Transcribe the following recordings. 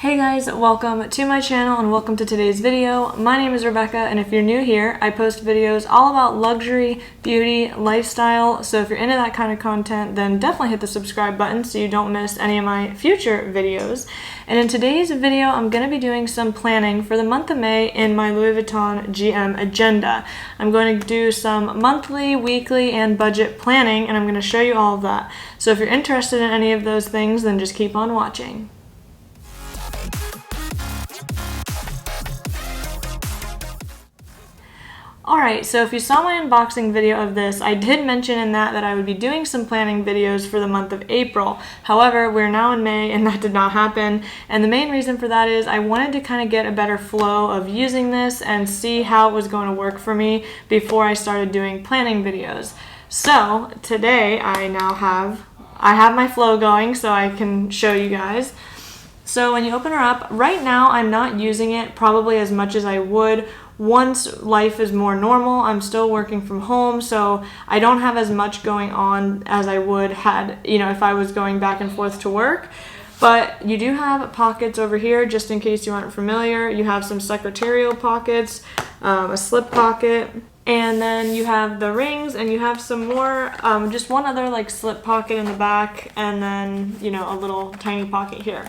Hey guys, welcome to my channel and welcome to today's video. My name is Rebecca, and if you're new here, I post videos all about luxury, beauty, lifestyle, so if you're into that kind of content, then definitely hit the subscribe button so you don't miss any of my future videos. And in today's video, I'm going to be doing some planning for the month of May in my Louis Vuitton GM agenda. I'm going to do some monthly, weekly, and budget planning, and I'm going to show you all of that. So if you're interested in any of those things, then just keep on watching. Alright, so if you saw my unboxing video of this, I did mention in that I would be doing some planning videos for the month of April. However, we're now in May and that did not happen. And the main reason for that is I wanted to kind of get a better flow of using this and see how it was going to work for me before I started doing planning videos. So today I have my flow going so I can show you guys. So when you open her up, right now I'm not using it probably as much as I would once life is more normal. I'm still working from home, so I don't have as much going on as I would had, if I was going back and forth to work. But you do have pockets over here, just in case you aren't familiar. You have some secretarial pockets, a slip pocket, and then you have the rings, and you have some more, just one other like slip pocket in the back, and then, a little tiny pocket here.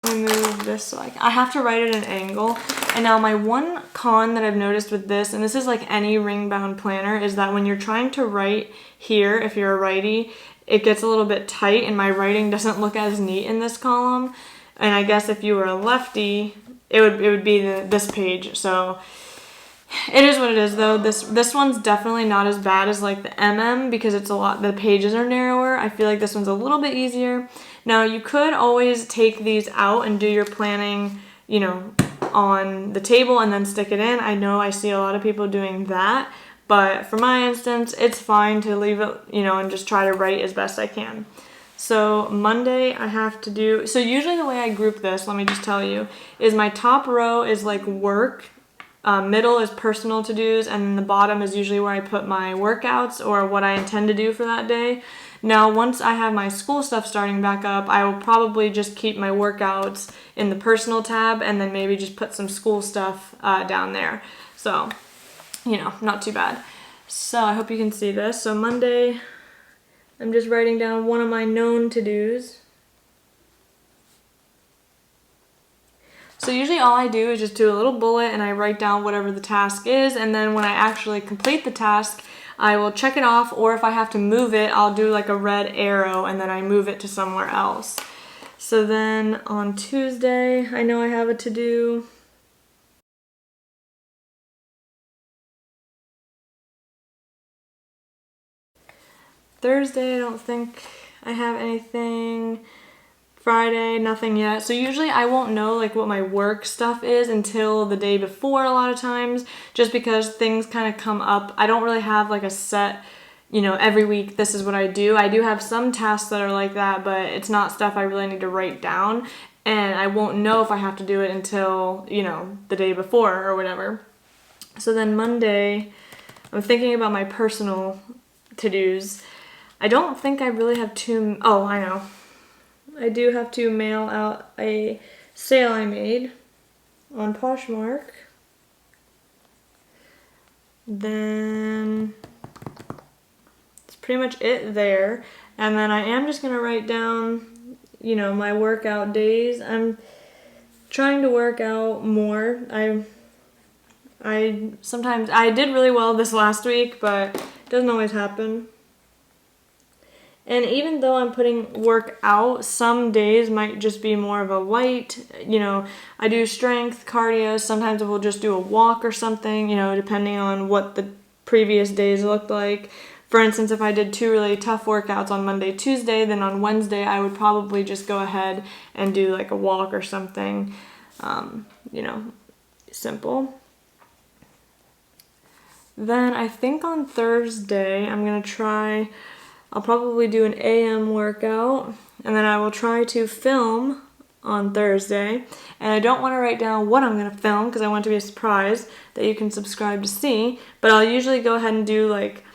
Let me move this so I have to write at an angle. And now my one con that I've noticed with this, and this is like any ring bound planner, is that when you're trying to write here, if you're a righty, it gets a little bit tight and my writing doesn't look as neat in this column. And I guess if you were a lefty, it would be this page. So it is what it is though. This one's definitely not as bad as like the MM because the pages are narrower. I feel like this one's a little bit easier. Now you could always take these out and do your planning, on the table and then stick it in. I know I see a lot of people doing that, but for my instance, it's fine to leave it, and just try to write as best I can. So Monday I have to do, so usually the way I group this, let me just tell you, is my top row is like work, middle is personal to-dos, and the bottom is usually where I put my workouts or what I intend to do for that day. Now, once I have my school stuff starting back up, I will probably just keep my workouts in the personal tab and then maybe just put some school stuff down there. So, not too bad. So I hope you can see this. So Monday, I'm just writing down one of my known to-dos. So usually all I do is just do a little bullet and I write down whatever the task is, and then when I actually complete the task, I will check it off, or if I have to move it, I'll do like a red arrow and then I move it to somewhere else. So then on Tuesday, I know I have a to-do. Thursday, I don't think I have anything. Friday, nothing yet. So usually I won't know like what my work stuff is until the day before a lot of times, just because things kind of come up. I don't really have like a set, every week this is what I do. I do have some tasks that are like that, but it's not stuff I really need to write down, and I won't know if I have to do it until, the day before or whatever. So then Monday, I'm thinking about my personal to-dos. I don't think I really have I know. I do have to mail out a sale I made on Poshmark. Then that's pretty much it there. And then I am just going to write down, my workout days. I'm trying to work out more. I did really well this last week, but it doesn't always happen. And even though I'm putting work out, some days might just be more of a light, I do strength, cardio, sometimes I will just do a walk or something, depending on what the previous days looked like. For instance, if I did 2 really tough workouts on Monday, Tuesday, then on Wednesday I would probably just go ahead and do like a walk or something, simple. Then I think on Thursday I'll probably do an AM workout, and then I will try to film on Thursday. And I don't want to write down what I'm going to film because I want it to be a surprise that you can subscribe to see. But I'll usually go ahead and do like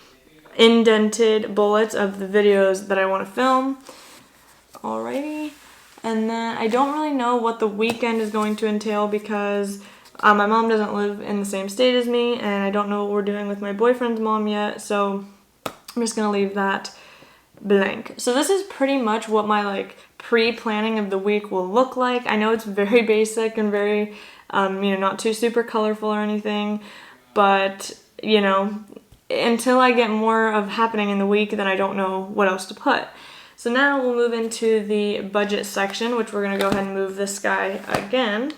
indented bullets of the videos that I want to film. Alrighty. And then I don't really know what the weekend is going to entail because my mom doesn't live in the same state as me, and I don't know what we're doing with my boyfriend's mom yet, so I'm just gonna leave that blank. So this is pretty much what my like pre-planning of the week will look like. I know it's very basic and very, not too super colorful or anything, but until I get more of happening in the week, then I don't know what else to put. So now we'll move into the budget section, which we're gonna go ahead and move this guy again.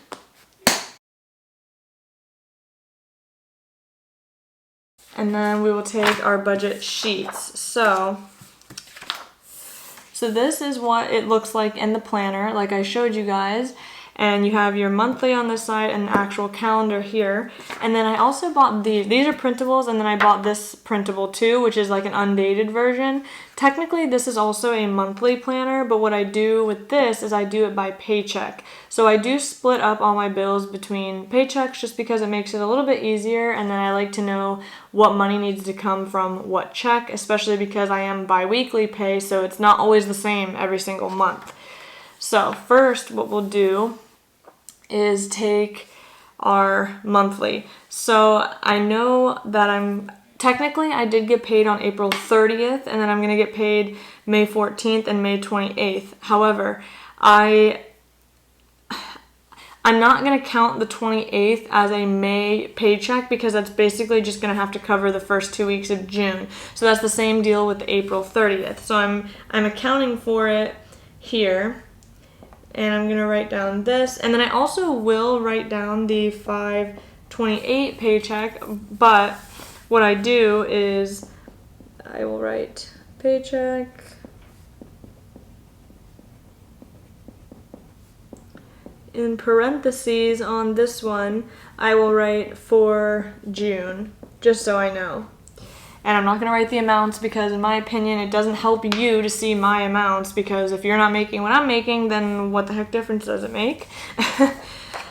And then we will take our budget sheets. So this is what it looks like in the planner, like I showed you guys. And you have your monthly on this side and the actual calendar here. And then I also bought these are printables, and then I bought this printable too, which is like an undated version. Technically this is also a monthly planner, but what I do with this is I do it by paycheck. So I do split up all my bills between paychecks just because it makes it a little bit easier, and then I like to know what money needs to come from what check, especially because I am bi-weekly pay, so it's not always the same every single month. So first what we'll do is take our monthly. So I know that I did get paid on April 30th, and then I'm gonna get paid May 14th and May 28th. However, I'm not gonna count the 28th as a May paycheck because that's basically just gonna have to cover the first 2 weeks of June. So that's the same deal with April 30th. So I'm accounting for it here. And I'm gonna write down this, and then I also will write down the 5/28 paycheck, but what I do is I will write paycheck in parentheses on this one. I will write for June, just so I know. And I'm not going to write the amounts because in my opinion it doesn't help you to see my amounts, because if you're not making what I'm making, then what the heck difference does it make?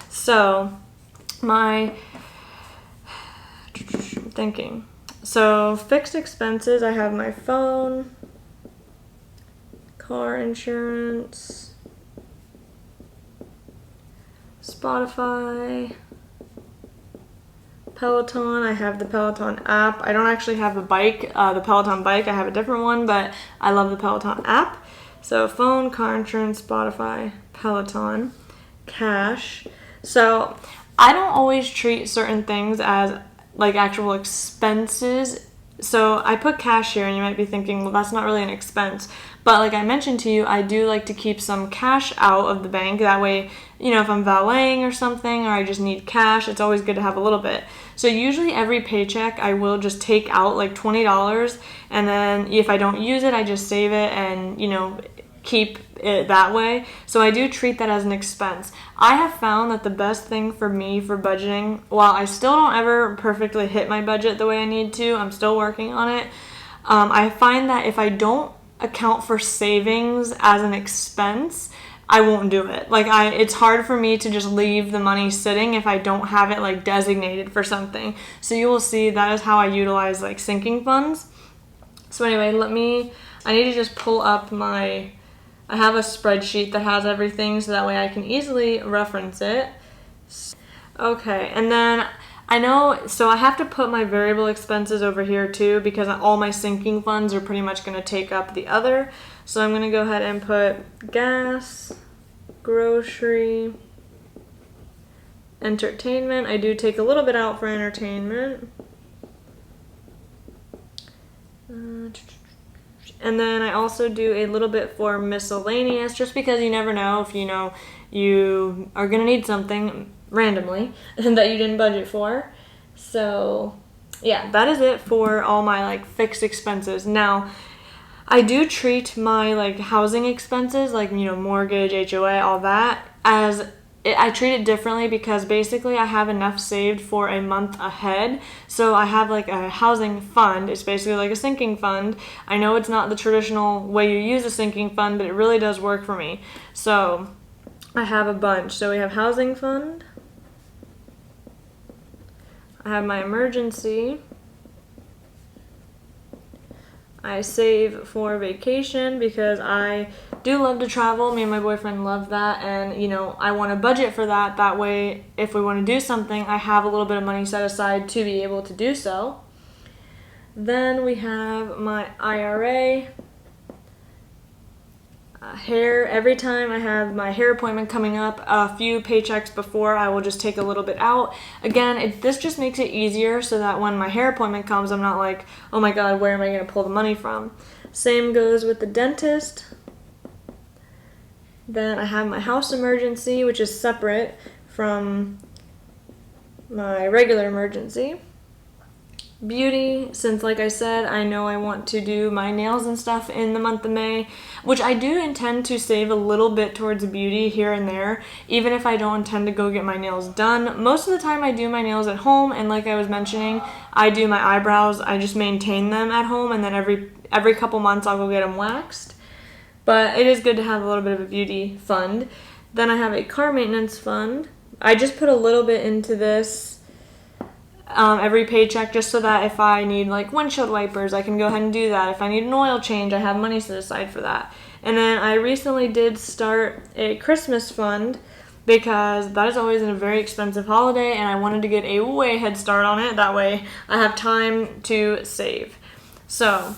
So so fixed expenses, I have my phone, car insurance, Spotify, Peloton. I have the Peloton app. I don't actually have the bike, the Peloton bike. I have a different one, but I love the Peloton app. So phone, car insurance, Spotify, Peloton, cash. So I don't always treat certain things as like actual expenses. So I put cash here, and you might be thinking, well, that's not really an expense. But like I mentioned to you, I do like to keep some cash out of the bank. That way, if I'm valeting or something, or I just need cash, it's always good to have a little bit. So usually every paycheck, I will just take out like $20, and then if I don't use it, I just save it and, keep it that way. So I do treat that as an expense. I have found that the best thing for me for budgeting, while I still don't ever perfectly hit my budget the way I need to, I'm still working on it. I find that if I don't account for savings as an expense, I won't do it. It's hard for me to just leave the money sitting if I don't have it like designated for something. So you will see that is how I utilize like sinking funds. So anyway, I need to just pull up I have a spreadsheet that has everything, so that way I can easily reference it. Okay, and then I have to put my variable expenses over here too, because all my sinking funds are pretty much going to take up the other. So I'm going to go ahead and put gas, grocery, entertainment. I do take a little bit out for entertainment. And then I also do a little bit for miscellaneous, just because you never know if you are going to need something randomly that you didn't budget for. So yeah, that is it for all my like fixed expenses. Now, I do treat my like housing expenses, like mortgage, HOA, all that, I treat it differently because basically I have enough saved for a month ahead. So I have like a housing fund. It's basically like a sinking fund. I know it's not the traditional way you use a sinking fund, but it really does work for me. So I have a bunch. So we have housing fund. I have my emergency. I save for vacation because I do love to travel. Me and my boyfriend love that, and you know, I want to budget for that. That way, if we want to do something, I have a little bit of money set aside to be able to do so. Then we have my IRA. Hair, every time I have my hair appointment coming up, a few paychecks before, I will just take a little bit out. Again, this just makes it easier so that when my hair appointment comes, I'm not like, oh my god, where am I going to pull the money from? Same goes with the dentist. Then I have my house emergency, which is separate from my regular emergency. Beauty, since like I said, I know I want to do my nails and stuff in the month of May, which I do intend to save a little bit towards beauty here and there, even if I don't intend to go get my nails done. Most of the time I do my nails at home, and like I was mentioning, I do my eyebrows, I just maintain them at home, and then every couple months I'll go get them waxed. But it is good to have a little bit of a beauty fund. Then I have a car maintenance fund. I just put a little bit into this every paycheck, just so that if I need like windshield wipers, I can go ahead and do that. If I need an oil change, I have money set aside for that. And then I recently did start a Christmas fund, because that is always a very expensive holiday, and I wanted to get a way head start on it. That way I have time to save. So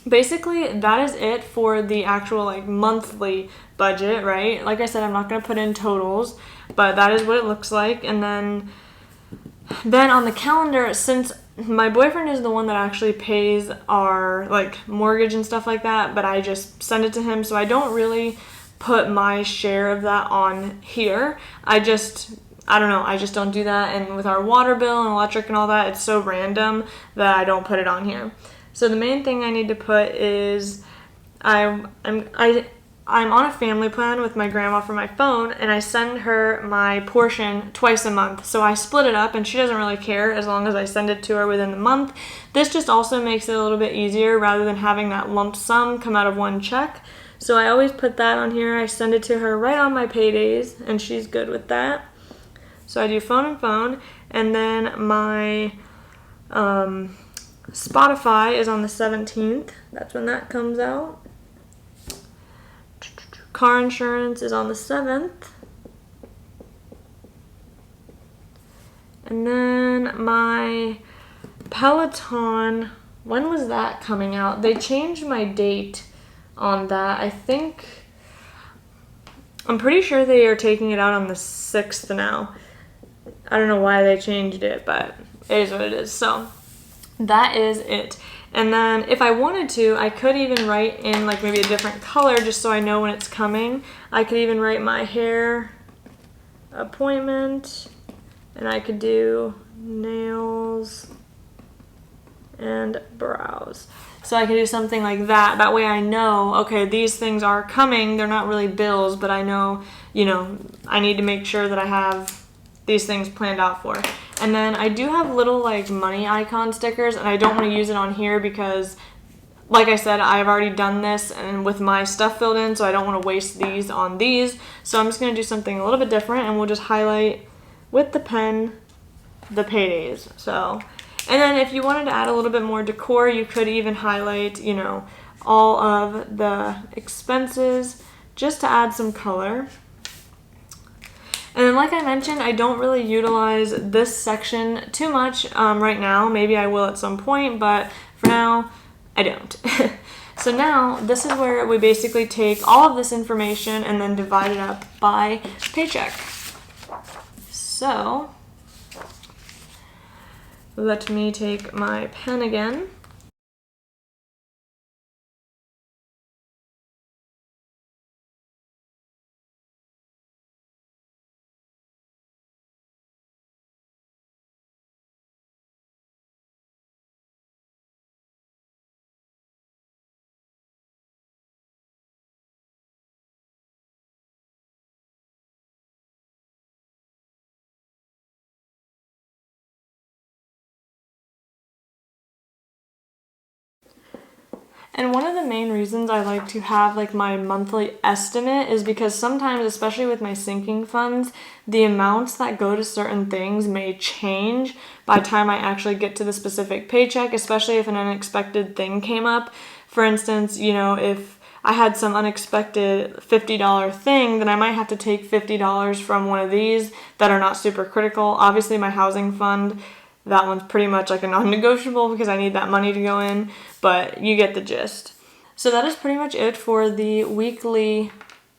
basically that is it for the actual like monthly budget, right? Like I said, I'm not going to put in totals, but that is what it looks like. And then on the calendar, since my boyfriend is the one that actually pays our like mortgage and stuff like that, but I just send it to him, so I don't really put my share of that on here. I don't know, I just don't do that. And with our water bill and electric and all that, it's so random that I don't put it on here. So the main thing I need to put is I'm on a family plan with my grandma for my phone, and I send her my portion twice a month. So I split it up, and she doesn't really care as long as I send it to her within the month. This just also makes it a little bit easier rather than having that lump sum come out of one check. So I always put that on here. I send it to her right on my paydays, and she's good with that. So I do phone and phone, and then my Spotify is on the 17th. That's when that comes out. Car insurance is on the 7th. And then my Peloton, when was that coming out? They changed my date on that. I'm pretty sure they are taking it out on the 6th now. I don't know why they changed it, but it is what it is. So that is it. And then if I wanted to, I could even write in like maybe a different color just so I know when it's coming. I could even write my hair appointment, and I could do nails and brows. So I could do something like that. That way I know, okay, these things are coming. They're not really bills, but I know, I need to make sure that I have these things planned out for. And then I do have little like money icon stickers, and I don't want to use it on here because, like I said, I've already done this and with my stuff filled in, so I don't want to waste these on these. So I'm just going to do something a little bit different, and we'll just highlight with the pen the paydays. So, and then if you wanted to add a little bit more decor, you could even highlight, all of the expenses just to add some color. And then like I mentioned, I don't really utilize this section too much right now. Maybe I will at some point, but for now, I don't. So now this is where we basically take all of this information and then divide it up by paycheck. So let me take my pen again. And one of the main reasons I like to have like my monthly estimate is because sometimes, especially with my sinking funds, the amounts that go to certain things may change by the time I actually get to the specific paycheck, especially if an unexpected thing came up. For instance, if I had some unexpected $50 thing, then I might have to take $50 from one of these that are not super critical. Obviously my housing fund, that one's pretty much like a non-negotiable because I need that money to go in, but you get the gist. So that is pretty much it for the weekly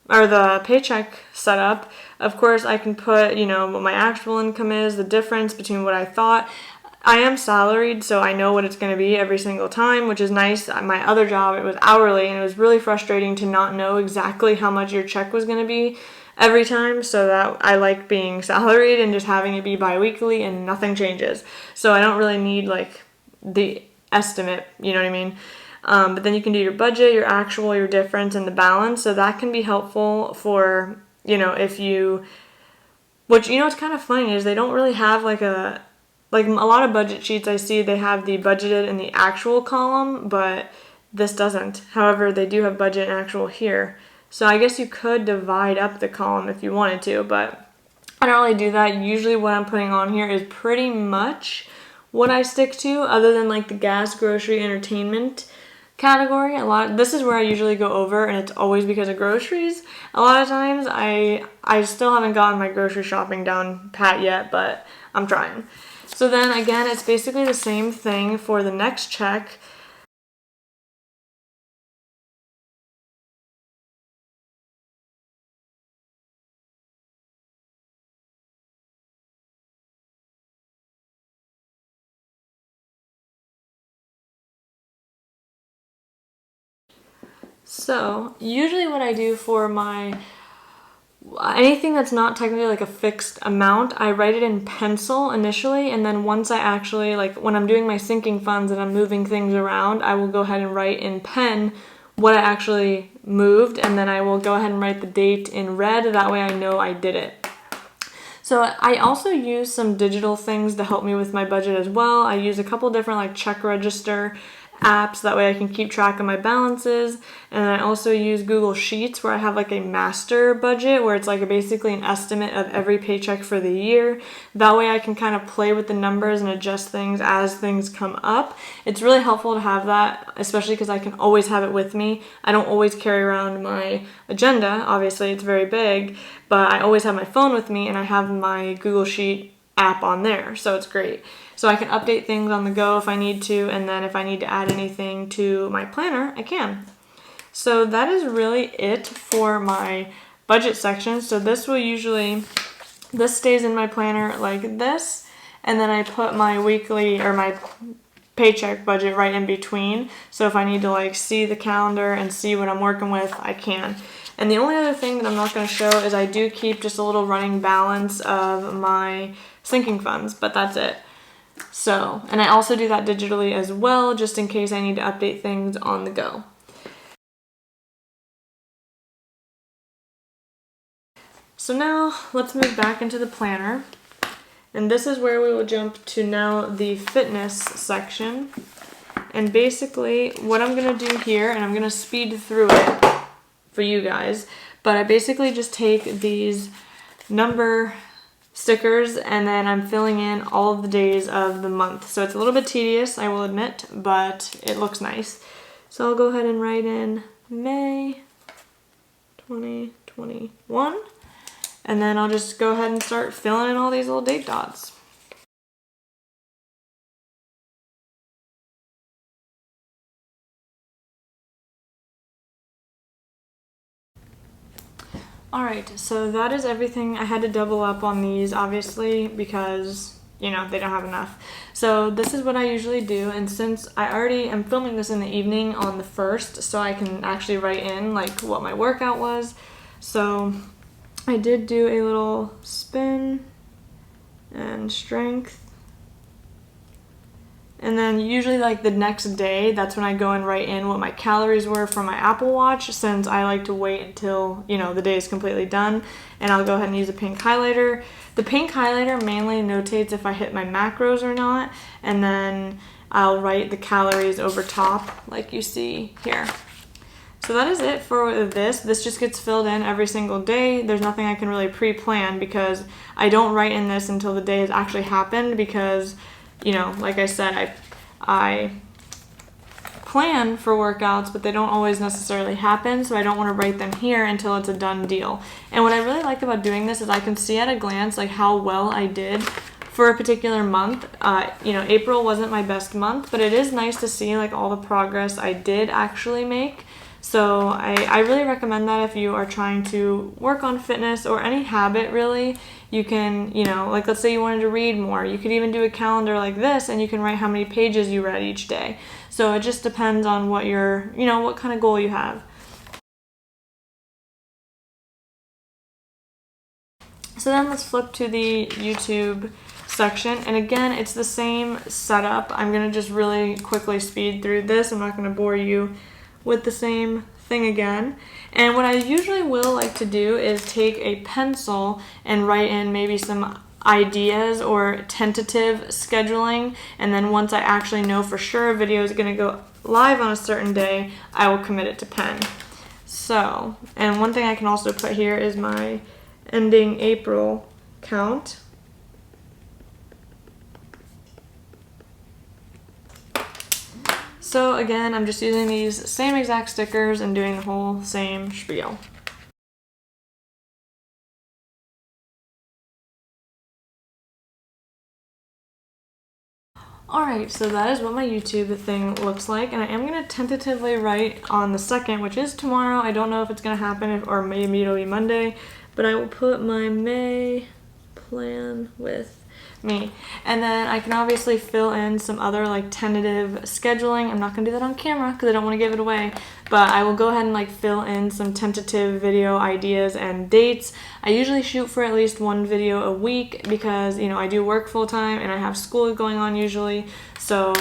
or the paycheck setup. Of course, I can put, what my actual income is, the difference between what I thought. I am salaried, so I know what it's going to be every single time, which is nice. My other job, it was hourly, and it was really frustrating to not know exactly how much your check was going to be every time, so that I like being salaried and just having it be bi-weekly and nothing changes. So I don't really need like the estimate, you know what I mean? But then you can do your budget, your actual, your difference, and the balance. So that can be helpful for, if you, which, what's kind of funny is they don't really have like a lot of budget sheets I see, they have the budgeted and the actual column, but this doesn't. However, they do have budget and actual here. So I guess you could divide up the column if you wanted to, but I don't really do that. Usually what I'm putting on here is pretty much what I stick to, other than like the gas, grocery, entertainment category. This is where I usually go over, and it's always because of groceries. A lot of times I still haven't gotten my grocery shopping down pat yet, but I'm trying. So then again, it's basically the same thing for the next check. So usually what I do for my anything that's not technically like a fixed amount, I write it in pencil initially, and then once I actually, like when I'm doing my sinking funds and I'm moving things around, I will go ahead and write in pen what I actually moved, and then I will go ahead and write the date in red. That way I know I did it. So I also use some digital things to help me with my budget as well. I use a couple different like check register apps, that way I can keep track of my balances. And I also use Google Sheets, where I have like a master budget, where it's like basically an estimate of every paycheck for the year. That way I can kind of play with the numbers and adjust things as things come up. It's really helpful to have that, especially because I can always have it with me. I don't always carry around my agenda, obviously it's very big, but I always have my phone with me, and I have my Google Sheet app on there, so it's great. So I can update things on the go if I need to, and then if I need to add anything to my planner, I can. So that is really it for my budget section. So this stays in my planner like this, and then I put my weekly or my paycheck budget right in between. So if I need to like see the calendar and see what I'm working with, I can. And the only other thing that I'm not going to show is I do keep just a little running balance of my sinking funds, but that's it. So, and I also do that digitally as well, just in case I need to update things on the go. So now let's move back into the planner. And this is where we will jump to now the fitness section. And basically what I'm going to do here, and I'm going to speed through it for you guys, but I basically just take these number stickers, and then I'm filling in all of the days of the month. So it's a little bit tedious, I will admit, but it looks nice. So I'll go ahead and write in May 2021, and then I'll just go ahead and start filling in all these little date dots. Alright, so that is everything. I had to double up on these, obviously, because, they don't have enough. So this is what I usually do, and since I already am filming this in the evening on the 1st, so I can actually write in, like, what my workout was. So I did do a little spin and strength. And then usually like the next day, that's when I go and write in what my calories were for my Apple Watch, since I like to wait until, the day is completely done. And I'll go ahead and use a pink highlighter. The pink highlighter mainly notates if I hit my macros or not. And then I'll write the calories over top like you see here. So that is it for this. This just gets filled in every single day. There's nothing I can really pre-plan, because I don't write in this until the day has actually happened, because like I said, I plan for workouts, but they don't always necessarily happen, so I don't want to write them here until it's a done deal. And what I really like about doing this is I can see at a glance like how well I did for a particular month. April wasn't my best month, but it is nice to see like all the progress I did actually make. So I really recommend that if you are trying to work on fitness or any habit really. You can, like let's say you wanted to read more, you could even do a calendar like this and you can write how many pages you read each day. So it just depends on what what kind of goal you have. So then let's flip to the YouTube section, and again it's the same setup. I'm gonna just really quickly speed through this. I'm not gonna bore you with the same thing again. And what I usually will like to do is take a pencil and write in maybe some ideas or tentative scheduling, and then once I actually know for sure a video is gonna go live on a certain day, I will commit it to pen. So, and one thing I can also put here is my ending April count. So again, I'm just using these same exact stickers and doing the whole same spiel. Alright, so that is what my YouTube thing looks like, and I am going to tentatively write on the 2nd, which is tomorrow. I don't know if it's going to happen, or maybe it'll be Monday, but I will put my May plan with me. And then I can obviously fill in some other like tentative scheduling. I'm not gonna do that on camera because I don't want to give it away, but I will go ahead and like fill in some tentative video ideas and dates. I usually shoot for at least one video a week because I do work full-time and I have school going on usually, so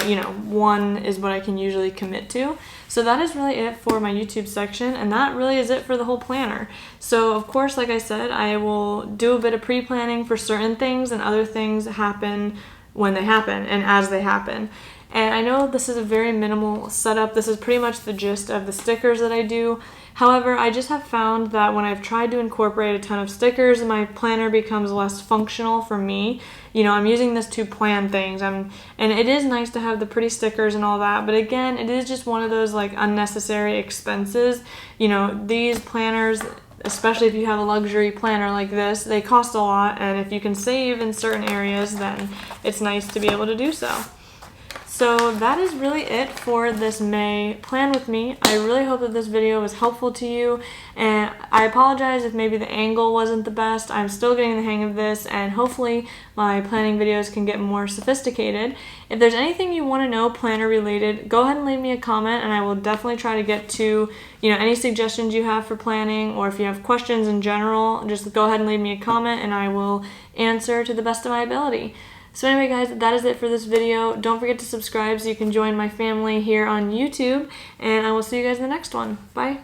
one is what I can usually commit to. So that is really it for my YouTube section, and that really is it for the whole planner. So of course, like I said, I will do a bit of pre-planning for certain things, and other things happen when they happen and as they happen. And I know this is a very minimal setup. This is pretty much the gist of the stickers that I do. However, I just have found that when I've tried to incorporate a ton of stickers, my planner becomes less functional for me. I'm using this to plan things, and it is nice to have the pretty stickers and all that, but again, it is just one of those like unnecessary expenses. These planners, especially if you have a luxury planner like this, they cost a lot, and if you can save in certain areas, then it's nice to be able to do so. So that is really it for this May plan with me. I really hope that this video was helpful to you, and I apologize if maybe the angle wasn't the best. I'm still getting the hang of this, and hopefully my planning videos can get more sophisticated. If there's anything you want to know planner related, go ahead and leave me a comment, and I will definitely try to get to any suggestions you have for planning, or if you have questions in general, just go ahead and leave me a comment and I will answer to the best of my ability. So anyway guys, that is it for this video. Don't forget to subscribe so you can join my family here on YouTube, and I will see you guys in the next one. Bye!